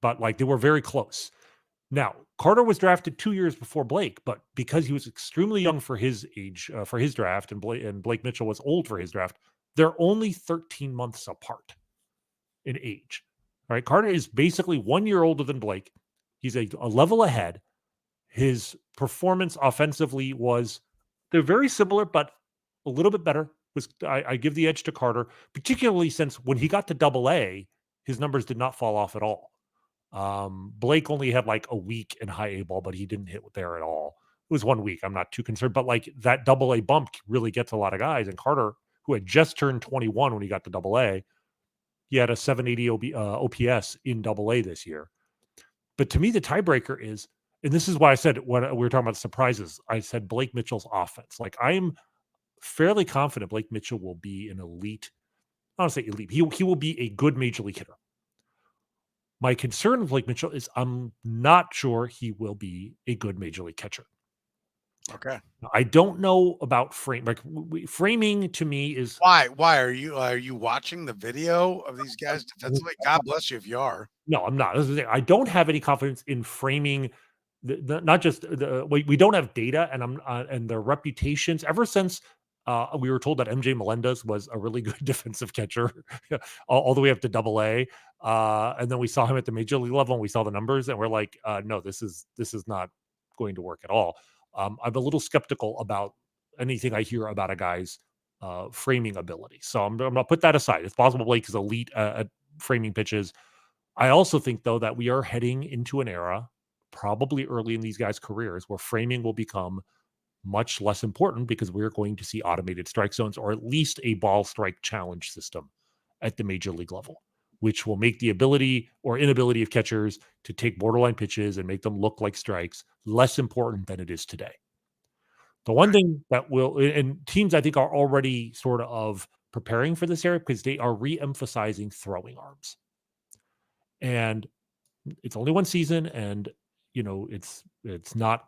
But like they were very close. Now, Carter was drafted 2 years before Blake, but because he was extremely young for his age, for his draft, and Blake Mitchell was old for his draft, they're only 13 months apart in age. All right, Carter is basically 1 year older than Blake. He's a level ahead. His performance offensively they're very similar, but a little bit better. I give the edge to Carter, particularly since when he got to Double A, his numbers did not fall off at all. Blake only had like a week in high A ball, but he didn't hit there at all. It was 1 week. I'm not too concerned, but like that Double A bump really gets a lot of guys. And Carter, who had just turned 21 when he got to Double A, he had a 780 OPS in Double A this year. But to me, the tiebreaker is, and this is why I said when we were talking about surprises, I said Blake Mitchell's offense. Like I am fairly confident Blake Mitchell will be an elite. I don't say elite. He will be a good major league hitter. My concern with Blake Mitchell is I'm not sure he will be a good major league catcher. Okay. I don't know about framing to me is why are you watching the video of these guys defensively? God bless you if you are. No, I'm not. I don't have any confidence in framing. Not just we don't have data, and and their reputations ever since we were told that MJ Melendez was a really good defensive catcher all the way up to Double A, and then we saw him at the major league level, and we saw the numbers, and we're like, no, this is not going to work at all. I'm a little skeptical about anything I hear about a guy's framing ability, so I'm going to put that aside. It's possible Blake is elite at framing pitches. I also think, though, that we are heading into an era, probably early in these guys' careers, where framing will become much less important because we're going to see automated strike zones, or at least a ball strike challenge system at the major league level, which will make the ability or inability of catchers to take borderline pitches and make them look like strikes less important than it is today. The one thing that will, and teams I think are already sort of preparing for this era because they are re-emphasizing throwing arms. And it's only one season, and it's not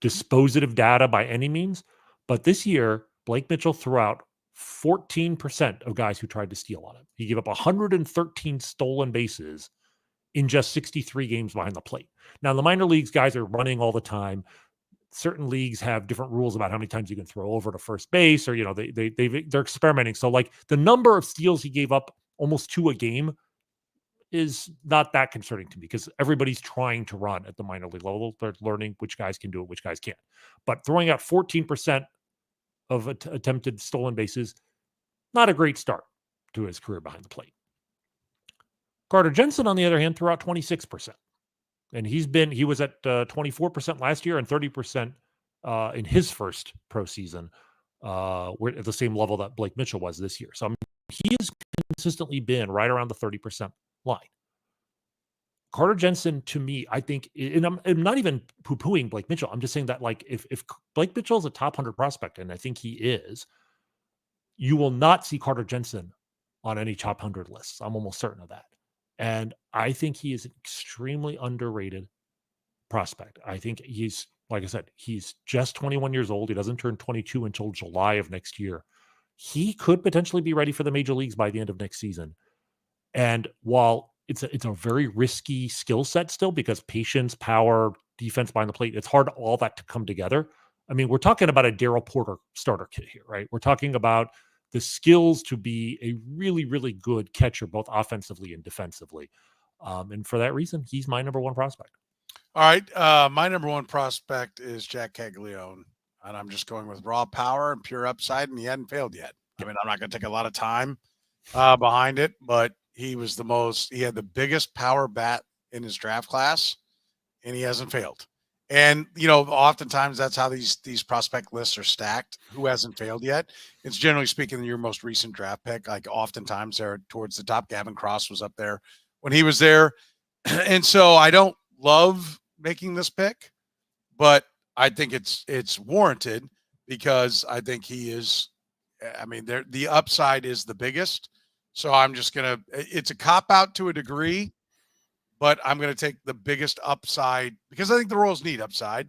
dispositive data by any means. But this year, Blake Mitchell threw out 14% of guys who tried to steal on him. He gave up 113 stolen bases in just 63 games behind the plate. Now, the minor leagues guys are running all the time. Certain leagues have different rules about how many times you can throw over to first base, or they're experimenting. So like the number of steals he gave up, almost 2 a game, is not that concerning to me because everybody's trying to run at the minor league level. They're learning which guys can do it, which guys can't. But throwing out 14% of attempted stolen bases, not a great start to his career behind the plate. Carter Jensen, on the other hand, threw out 26%. And he was at 24% last year and 30% in his first pro season. We're at the same level that Blake Mitchell was this year. So he has consistently been right around the 30% line. Carter Jensen, to me, I think, and I'm not even poo-pooing Blake Mitchell. I'm just saying that, like, if Blake Mitchell is a top 100 prospect, and I think he is, you will not see Carter Jensen on any top 100 lists. I'm almost certain of that. And I think he is an extremely underrated prospect. I think he's, like I said, he's just 21 years old. He doesn't turn 22 until July of next year. He could potentially be ready for the major leagues by the end of next season. And while it's a very risky skill set still, because patience, power, defense behind the plate, it's hard all that to come together. I mean, we're talking about a Darryl Porter starter kit here, right? We're talking about the skills to be a really, really good catcher, both offensively and defensively. And for that reason, he's my number one prospect. All right. My number one prospect is Jack Caglione, and I'm just going with raw power and pure upside, and he hadn't failed yet. I mean, I'm not going to take a lot of time behind it, but he had the biggest power bat in his draft class, and he hasn't failed. And, oftentimes that's how these prospect lists are stacked. Who hasn't failed yet? It's generally speaking your most recent draft pick. Like oftentimes they're towards the top. Gavin Cross was up there when he was there. And so I don't love making this pick, but I think it's warranted because I think he is, the upside is the biggest. So I'm just it's a cop out to a degree, but I'm going to take the biggest upside because I think the Royals need upside.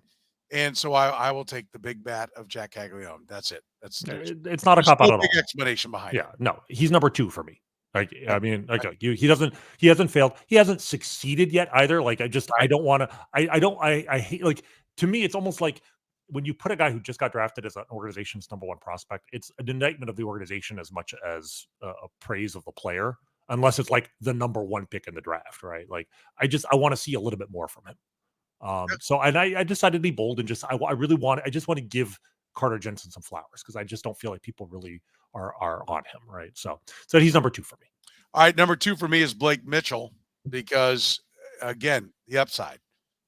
And so I will take the big bat of Jack Caglione. That's it. It's not a There's cop out no at big all. explanation behind it. Yeah, no, he's number 2 for me. Like, I Yep. mean, like, he hasn't failed. He hasn't succeeded yet either. Like, I Right. don't want to. I hate. Like, to me, it's almost like when you put a guy who just got drafted as an organization's number 1 prospect, it's an indictment of the organization as much as a praise of the player. Unless it's like the number 1 pick in the draft, right? Like, I want to see a little bit more from him. So, and I decided to be bold and just I just want to give Carter Jensen some flowers because I just don't feel like people really are on him, right? So he's number 2 for me. All right, number 2 for me is Blake Mitchell because, again, the upside.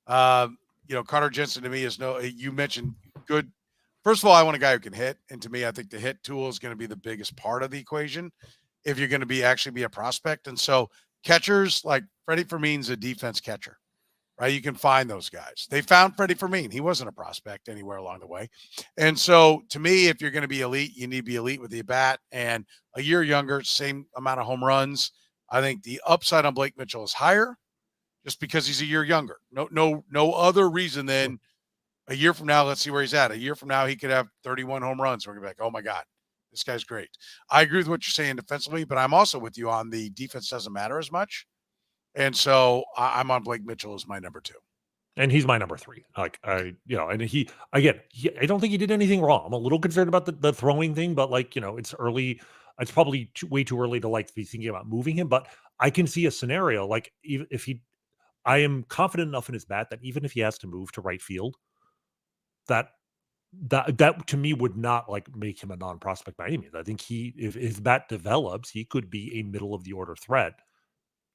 Carter Jensen to me is you mentioned good. First of all, I want a guy who can hit, and to me, I think the hit tool is going to be the biggest part of the equation if you're going to actually be a prospect. And so catchers like Freddie Fermin's a defense catcher. Right, you can find those guys. They found Freddie Fermin. He wasn't a prospect anywhere along the way. And so to me, if you're going to be elite, you need to be elite with the bat and a year younger, same amount of home runs. I think the upside on Blake Mitchell is higher just because he's a year younger. No other reason than a year from now, let's see where he's at. A year from now, he could have 31 home runs. We're going to be like, oh my God, this guy's great. I agree with what you're saying defensively, but I'm also with you on the defense doesn't matter as much. And so I'm on Blake Mitchell as my number 2. And he's my number 3. Like, and I don't think he did anything wrong. I'm a little concerned about the throwing thing, but it's early. It's probably way too early to be thinking about moving him. But I can see a scenario like I am confident enough in his bat that even if he has to move to right field, that to me would not make him a non-prospect by any means. I think if his bat develops, he could be a middle of the order threat,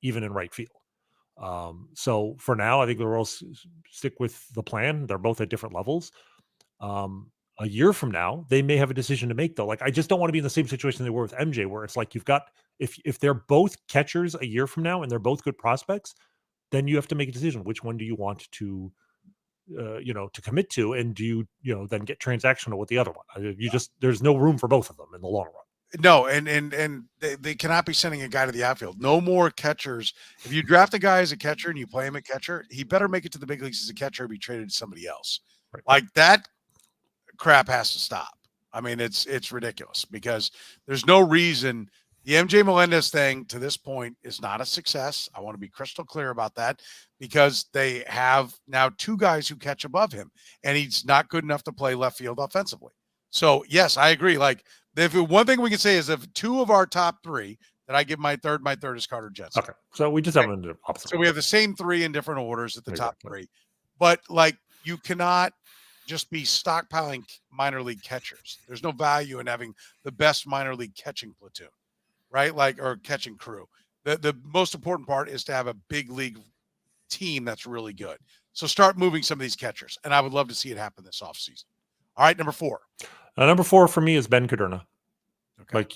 even in right field. So for now, I think the Royals stick with the plan. They're both at different levels. A year from now, they may have a decision to make, though. Like, I just don't want to be in the same situation they were with MJ, where it's like you've got if they're both catchers a year from now and they're both good prospects, then you have to make a decision. Which one do you want to to commit to, and do you then get transactional with the other one? There's no room for both of them in the long run. No, and they cannot be sending a guy to the outfield. No more catchers. If you draft a guy as a catcher and you play him at catcher, he better make it to the big leagues as a catcher or be traded to somebody else. Right. Like, that crap has to stop. I mean, it's ridiculous because there's no reason. The MJ Melendez thing to this point is not a success. I want to be crystal clear about that because they have now 2 guys who catch above him, and he's not good enough to play left field offensively. So, yes, I agree. Like, one thing we can say is if 2 of our top 3 that I give my third is Carter Jensen. Okay. So we just have an opposite. So we have the same 3 in different orders at the top Exactly. 3. But you cannot just be stockpiling minor league catchers. There's no value in having the best minor league catching platoon, right? Or catching crew. The most important part is to have a big league team that's really good. So start moving some of these catchers, and I would love to see it happen this offseason. All right, number 4. Number 4 for me is Ben Caderna. Okay.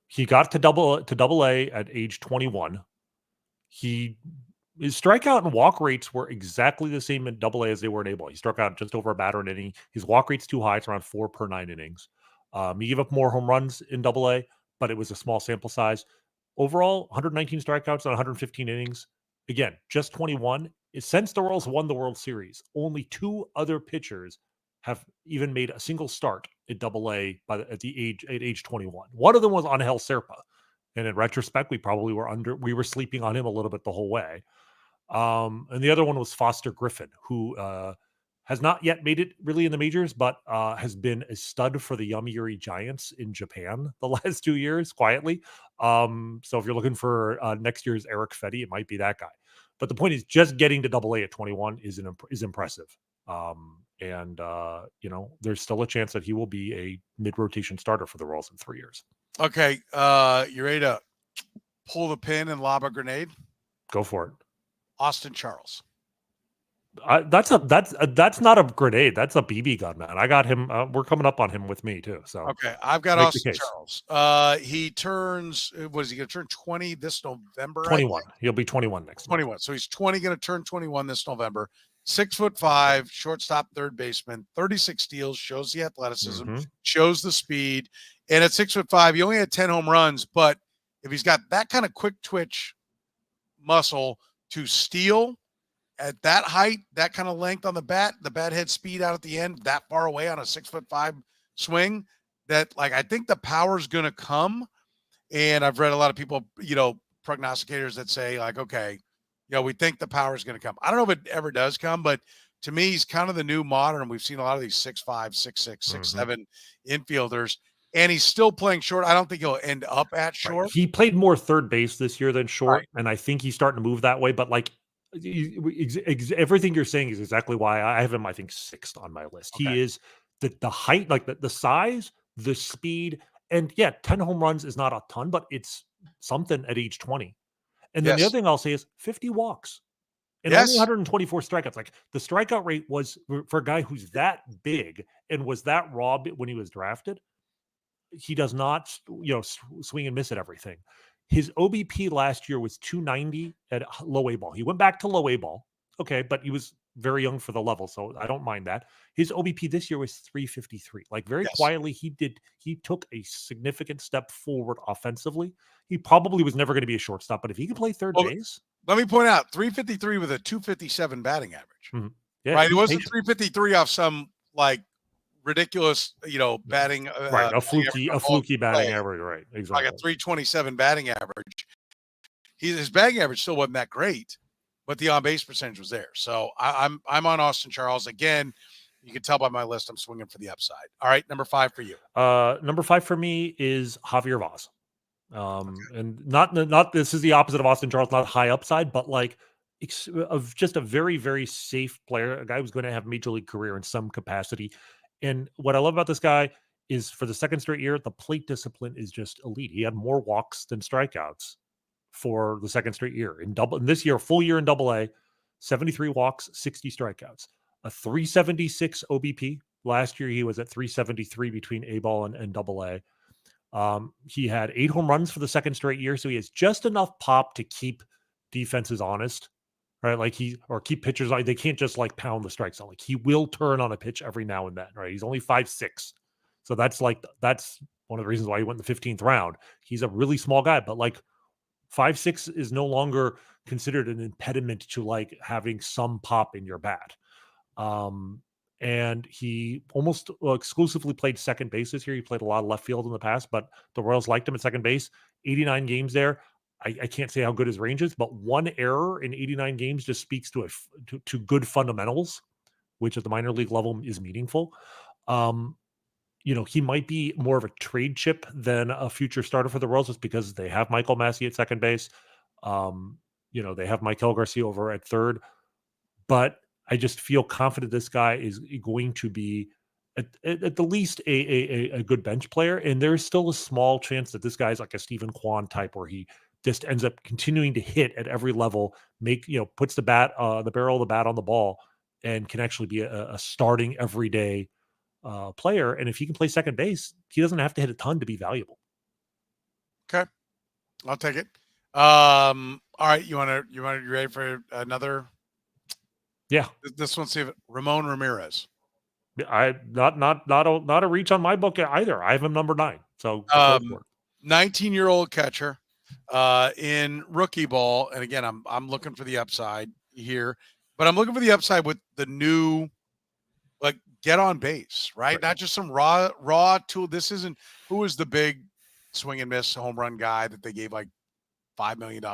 He got to double A at age 21. His strikeout and walk rates were exactly the same in double A as they were in A ball. He struck out just over a batter an inning. His walk rate's too high. It's around 4 per 9 innings. He gave up more home runs in double A, but it was a small sample size. Overall, 119 strikeouts on 115 innings. Again, just 21. Since the Royals won the World Series, only 2 other pitchers have even made a single start at double A at age 21. One of them was Angel Serpa. And in retrospect, we were sleeping on him a little bit the whole way. And the other one was Foster Griffin, who has not yet made it really in the majors, but has been a stud for the Yomiuri Giants in Japan the last 2 years, quietly. So if you're looking for next year's Eric Fetty, it might be that guy. But the point is, just getting to double A at 21 is impressive. There's still a chance that he will be a mid-rotation starter for the Royals in 3 years. Okay, you ready to pull the pin and lob a grenade? Go for it. Austin Charles. That's not a grenade. That's a BB gun, man. I got him. We're coming up on him with me too. So okay, I've got Austin Charles. He turns. Was he going to turn 20 this November? 21. He'll be 21 next. 21. Month. So he's 20. Going to turn 21 this November. 6'5", shortstop, third baseman, 36 steals, shows the athleticism, shows the speed. And at 6'5", he only had 10 home runs. But if he's got that kind of quick twitch muscle to steal at that height, that kind of length on the bat head speed out at the end, that far away on a 6'5" swing, that like I think the power's going to come. And I've read a lot of people, prognosticators that say like, okay, we think the power is going to come. I don't know if it ever does come, but to me, he's kind of the new modern. We've seen a lot of these 6'5", 6'6", 6'7" infielders, and he's still playing short. I don't think he'll end up at short. Right. He played more third base this year than short, Right. and I think he's starting to move that way. But like everything you're saying is exactly why I have him, I think, sixth on my list. Okay. He is the height, like the size, the speed, and 10 home runs is not a ton, but it's something at age 20. And then the other thing I'll say is 50 walks. And only 124 strikeouts. Like the strikeout rate was for a guy who's that big and was that raw when he was drafted. He does not, swing and miss at everything. His OBP last year was 290 at low A ball. He went back to low A ball. Okay, but he was very young for the level, so I don't mind that. His OBP this year was 353. Like very quietly, he took a significant step forward offensively. He probably was never going to be a shortstop, but if he can play third base. Let me point out 353 with a 257 batting average. Mm-hmm. Yeah, right. It wasn't 353 off some like ridiculous, batting. Right. A fluky batting average. Right. Exactly. Like a 327 batting average. His batting average still wasn't that great, but the on base percentage was there. So I'm on Austin Charles again. You can tell by my list, I'm swinging for the upside. All right. Number 5 for you. Number 5 for me is Javier Vaz. And not this is the opposite of Austin Charles, not high upside, but like of just a very, very safe player, a guy who's going to have major league career in some capacity. And what I love about this guy is for the second straight year, the plate discipline is just elite. He had more walks than strikeouts for the second straight year in this year, full year in Double-A, 73 walks, 60 strikeouts, a 376 OBP. Last year, he was at 373 between A ball and Double-A. He had 8 home runs for the second straight year, so he has just enough pop to keep defenses honest, right? Like keep pitchers like they can't just like pound the strike zone. Like he will turn on a pitch every now and then, right? He's only 5'6", so that's one of the reasons why he went in the 15th round. He's a really small guy, but like 5'6" is no longer considered an impediment to like having some pop in your bat. And he almost exclusively played second base this year. He played a lot of left field in the past, but the Royals liked him at second base. 89 games there. I can't say how good his range is, but one error in 89 games just speaks to good fundamentals, which at the minor league level is meaningful. He might be more of a trade chip than a future starter for the Royals just because they have Michael Massey at second base. They have Maikel Garcia over at third, but I just feel confident this guy is going to be at the least a good bench player. And there's still a small chance that this guy's like a Stephen Kwan type where he just ends up continuing to hit at every level, puts the barrel of the bat on the ball and can actually be a starting everyday player. And if he can play second base, he doesn't have to hit a ton to be valuable. Okay. I'll take it. All right. You ready for another? Yeah. This one's Ramon Ramirez. I not a reach on my book either. I have him number 9. So 19-year-old catcher in rookie ball. And again, I'm looking for the upside here, but I'm looking for the upside with the new like get on base, right? Not just some raw tool. This isn't who is the big swing and miss home run guy that they gave like $5 million to.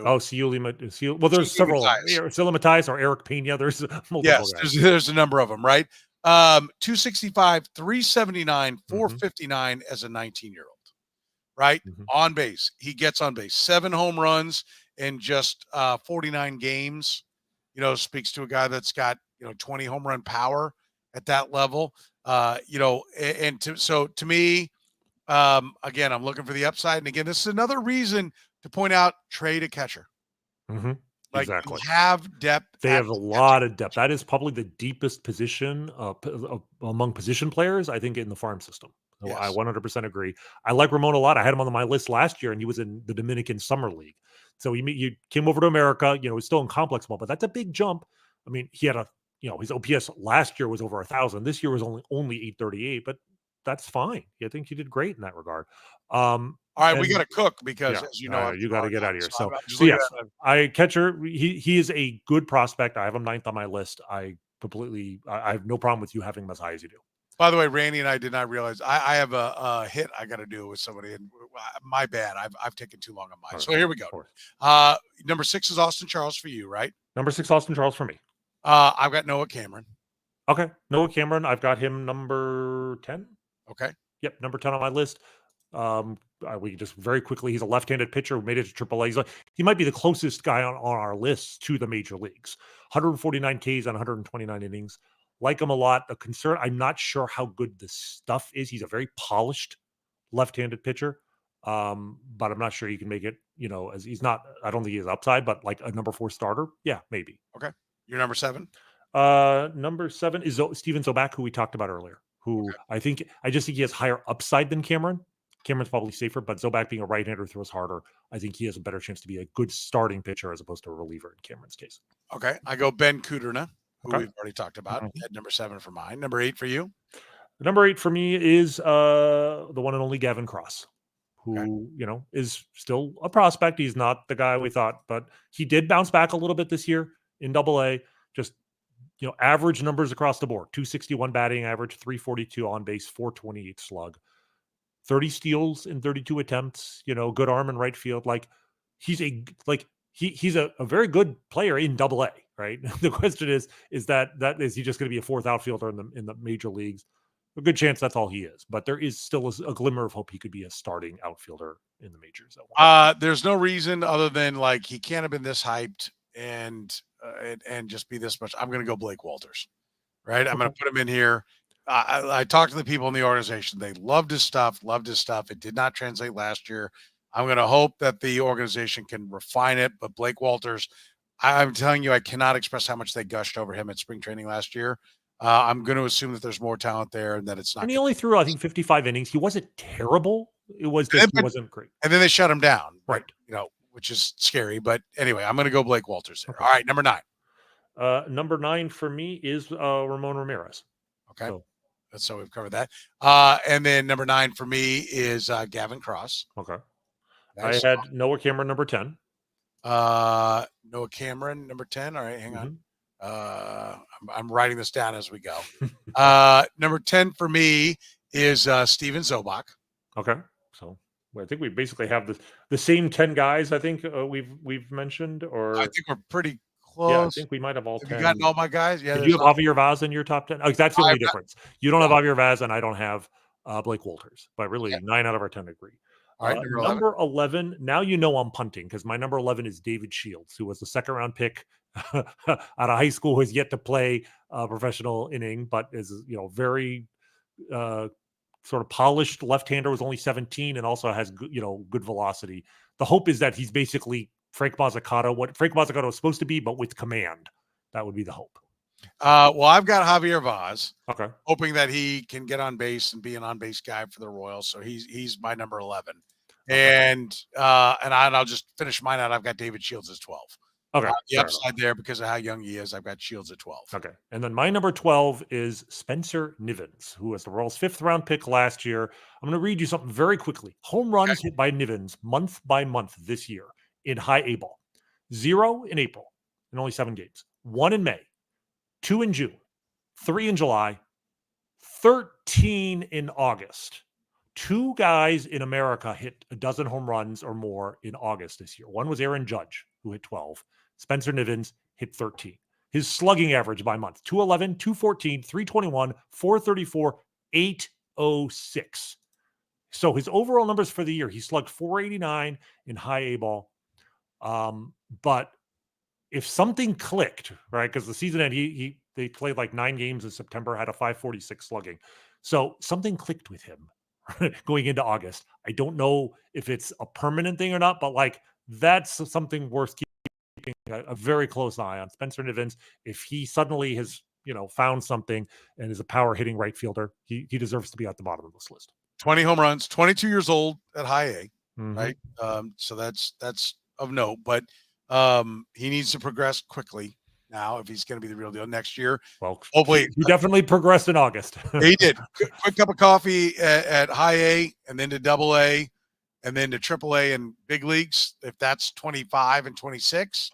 Oh, Ciuli. Well, there's several. Ciuli Matias or Eric Pena. There's multiple guys. There's a number of them, right? 265, 379, 459 as a 19-year-old, right? On base. He gets on base. 7 home runs in just 49 games. Speaks to a guy that's got 20 home run power at that level. To me, again, I'm looking for the upside. And again, this is another reason to point out trade a catcher. Like exactly. Have depth. They have a lot of depth. That is probably the deepest position among position players, I think, in the farm system. So yes. I 100% agree. I like Ramon a lot. I had him on my list last year, and he was in the Dominican Summer League. So he came over to America. He's still in complex ball, but that's a big jump. I mean, he had his OPS last year was over 1,000. This year was only 838, but that's fine. I think he did great in that regard. All right, we And- got to cook because, Yeah, as you know, you got to get out of here. So, I'm just so looking yes, at it. I catcher. He is a good prospect. I have him 9th on my list. I have no problem with you having him as high as you do. By the way, Rany and I did not realize I have a hit I got to do with somebody, and my bad. I've taken too long on mine. So here we go. Number 6 is Austin Charles for you, right? Number 6, Austin Charles for me. I've got Noah Cameron. Okay, Noah Cameron. I've got him number 10. Okay. Yep, number 10 on my list. We can just very quickly. He's a left-handed pitcher who made it to AAA. He might be the closest guy on our list to the major leagues. 149 Ks on 129 innings. Like him a lot. The concern, I'm not sure how good the stuff is. He's a very polished left-handed pitcher, but I'm not sure he can make it. As he's not. I don't think he has upside, but like a number 4 starter, yeah, maybe. Okay, you're number 7. Number 7 is Steven Zobak, who we talked about earlier. Who I just think he has higher upside than Cameron. Cameron's probably safer, but Zobak being a right-hander throws harder. I think he has a better chance to be a good starting pitcher as opposed to a reliever in Cameron's case. Okay, I go Ben Kudrna, who we've already talked about, at number 7 for mine. Number 8 for you? Number 8 for me is the one and only Gavin Cross, who is still a prospect. He's not the guy we thought, but he did bounce back a little bit this year in AA. Just average numbers across the board: 261 batting average, 342 on base, 428 slug. 30 steals in 32 attempts, good arm in right field. Like he's a very good player in AA, right? The question is he just going to be a 4th outfielder in the major leagues? A good chance that's all he is, but there is still a glimmer of hope he could be a starting outfielder in the majors. There's no reason other than like he can't have been this hyped and just be this much. I'm going to go Blake Walters, right? I'm going to put him in here. I talked to the people in the organization. They loved his stuff. It did not translate last year. I'm going to hope that the organization can refine it. But Blake Walters, I'm telling you, I cannot express how much they gushed over him at spring training last year. I'm going to assume that there's more talent there and that it's not. And he only threw, I think, 55 innings. He wasn't terrible. It was just he wasn't great. And then they shut him down, right? Which is scary. But anyway, I'm going to go Blake Walters there. Okay. All right, number 9. Number 9 for me is Ramon Ramirez. Okay. So we've covered that. And then number 9 for me is Gavin Cross. Okay. Nice. I had Noah Cameron number 10. Noah Cameron number 10. All right, hang on. I'm writing this down as we go. Number 10 for me is Steven Zobak. Okay. So I think we basically have the same 10 guys. I think we've mentioned, or I think we're pretty close. Yeah, I think we might have all 10. Have you gotten all my guys? Yeah. Did you have Javier Vaz in your top 10? Oh, that's the only difference. You don't have Javier Vaz, and I don't have Blake Walters. But really, 9 out of our 10 agree. All right, number 11. Now I'm punting because my number 11 is David Shields, who was the 2nd-round pick out of high school, who has yet to play a professional inning, but is very sort of polished left-hander. Was only 17 and also has good velocity. The hope is that he's basically Frank Mazzucato, what Frank Mazzucato is supposed to be, but with command. That would be the hope. Well, I've got Javier Vaz. Okay. Hoping that he can get on base and be an on-base guy for the Royals. So he's my number 11. Okay. And I'll just finish mine out. I've got David Shields as 12. Okay. The upside there because of how young he is. I've got Shields at 12. Okay. And then my number 12 is Spencer Nivens, who was the Royals' 5th-round pick last year. I'm going to read you something very quickly. Home runs hit by Nivens month by month this year in high A ball. 0 in April in only 7 games. 1 in May. 2 in June. 3 in July. 13 in August. 2 guys in America hit a dozen home runs or more in August this year. One was Aaron Judge, who hit 12. Spencer Nivens hit 13. His slugging average by month, 211, 214, 321, 434, 806. So his overall numbers for the year, he slugged 489 in high A ball. But if something clicked, right, because the season end, they played like 9 games in September, had a 546 slugging. So something clicked with him going into August. I don't know if it's a permanent thing or not, but like that's something worth keeping a very close eye on. Spencer Nivens, if he suddenly has, found something and is a power hitting right fielder, he deserves to be at the bottom of this list. 20 home runs, 22 years old at high A, right? So that's of note, but he needs to progress quickly now if he's going to be the real deal next year. Well, hopefully he definitely progressed in August. He did. Quick cup of coffee at high A and then to double A. and then to AAA and big leagues, if that's 25 and 26,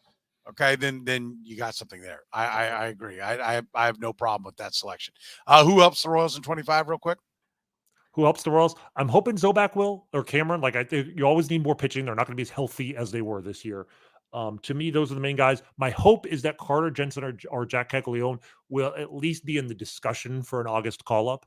okay, then you got something there. I agree. I have no problem with that selection. Who helps the Royals in 25 real quick? Who helps the Royals? I'm hoping Zobak will, or Cameron. Like, I think you always need more pitching. They're not going to be as healthy as they were this year. To me, those are the main guys. My hope is that Carter Jensen or Jack Caglione will at least be in the discussion for an August call-up.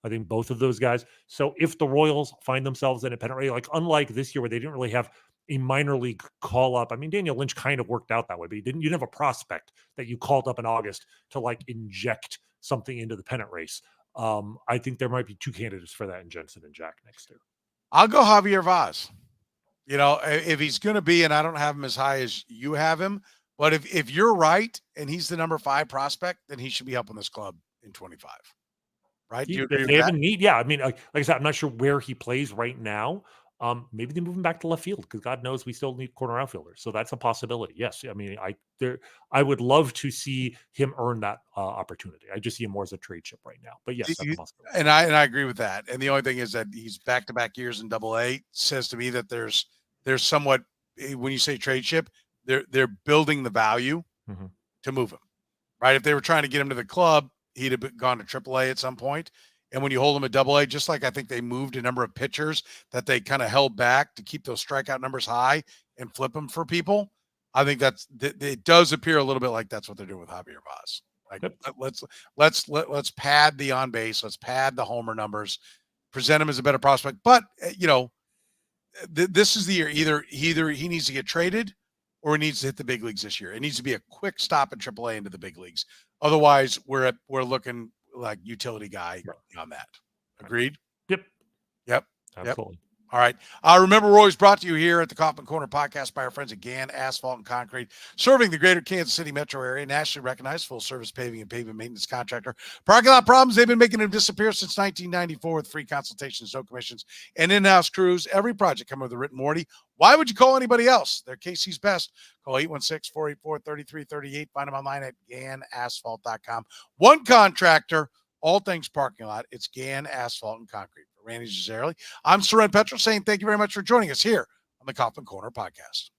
I think both of those guys. So if the Royals find themselves in a pennant race, like unlike this year where they didn't really have a minor league call-up. I mean, Daniel Lynch kind of worked out that way, but you didn't have a prospect that you called up in August to like inject something into the pennant race. I think there might be two candidates for that in Jensen and Jack next year. I'll go Javier Vaz. You know, if he's going to be, and I don't have him as high as you have him, but if you're right and he's the number 5 prospect, then he should be helping this club in 25. Right? Do you agree They with have that? a need. Yeah. I mean, like I said, I'm not sure where he plays right now. Maybe they move him back to left field because God knows we still need corner outfielders. So that's a possibility. Yes. I mean, I would love to see him earn that opportunity. I just see him more as a trade chip right now. But yes, that's a possibility. And I agree with that. And the only thing is that he's back-to-back years in AA says to me that there's somewhat, when you say trade chip, they're building the value to move him. Right? If they were trying to get him to the club, he'd have gone to AAA at some point. And when you hold him at AA, just like I think they moved a number of pitchers that they kind of held back to keep those strikeout numbers high and flip them for people, I think it does appear a little bit like that's what they're doing with Javier Vaz. Like, let's pad the on base, let's pad the homer numbers, present him as a better prospect. But you know, this is the year either he needs to get traded or he needs to hit the big leagues this year. It needs to be a quick stop in AAA into the big leagues. Otherwise, we're looking like utility guy on that. Agreed? Yep. Absolutely. All right. Remember, we're always brought to you here at the Kaufman Corner Podcast by our friends at GAN Asphalt and Concrete, serving the greater Kansas City metro area, nationally recognized full-service paving and pavement maintenance contractor. Parking lot problems, they've been making them disappear since 1994 with free consultations, no commissions, and in-house crews. Every project comes with a written warranty. Why would you call anybody else? They're KC's best. Call 816-484-3338. Find them online at ganasphalt.com. One contractor, all things parking lot. It's GAN Asphalt and Concrete. Rany Jazayerli. I'm Soren Petro saying thank you very much for joining us here on the Kaufman Corner Podcast.